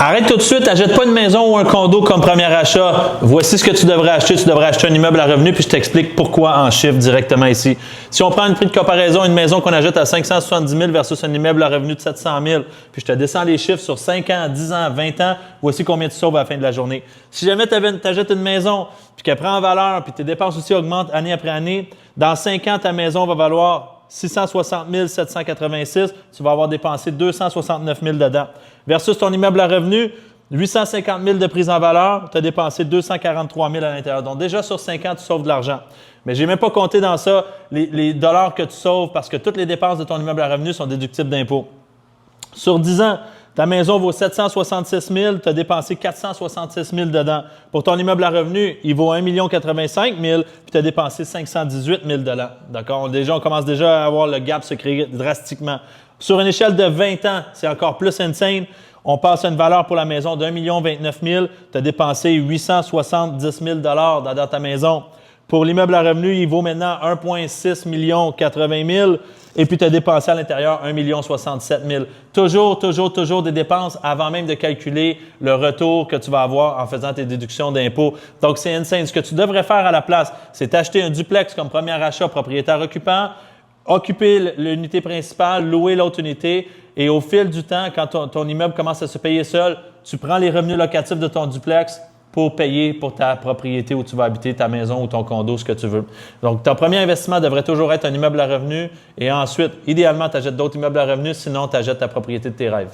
Arrête tout de suite, n'achète pas une maison ou un condo comme premier achat. Voici ce que tu devrais acheter. Tu devrais acheter un immeuble à revenu, puis je t'explique pourquoi en chiffres directement ici. Si on prend une prix de comparaison, une maison qu'on achète à 570 000 versus un immeuble à revenu de 700 000, puis je te descends les chiffres sur 5 ans, 10 ans, 20 ans, voici combien tu sauves à la fin de la journée. Si jamais tu achètes une maison, puis qu'elle prend en valeur, puis tes dépenses aussi augmentent année après année, dans 5 ans, ta maison va valoir 660 786, tu vas avoir dépensé 269 000 dedans. Versus ton immeuble à revenu, 850 000 de prise en valeur, tu as dépensé 243 000 à l'intérieur. Donc déjà sur 5 ans, tu sauves de l'argent. Mais je n'ai même pas compté dans ça les dollars que tu sauves parce que toutes les dépenses de ton immeuble à revenu sont déductibles d'impôts. Sur 10 ans, ta maison vaut 766 000, tu as dépensé 466 000 dedans. Pour ton immeuble à revenu, il vaut 1 85 000, puis tu as dépensé 518 000 dedans. D'accord? Déjà, on commence déjà à avoir le gap se créer drastiquement. Sur une échelle de 20 ans, c'est encore plus insane. On passe à une valeur pour la maison d'1 029 000, tu as dépensé 870 000 dans ta maison. Pour l'immeuble à revenu, il vaut maintenant 1,6 80 000 et puis tu as dépensé à l'intérieur 1 67 000. Toujours des dépenses avant même de calculer le retour que tu vas avoir en faisant tes déductions d'impôts. Donc, c'est insane. Ce que tu devrais faire à la place, c'est acheter un duplex comme premier achat propriétaire occupant, occuper l'unité principale, louer l'autre unité et au fil du temps, quand ton immeuble commence à se payer seul, tu prends les revenus locatifs de ton duplex pour payer pour ta propriété où tu vas habiter, ta maison ou ton condo, ce que tu veux. Donc, ton premier investissement devrait toujours être un immeuble à revenu et ensuite, idéalement, tu achètes d'autres immeubles à revenu, sinon tu achètes ta propriété de tes rêves.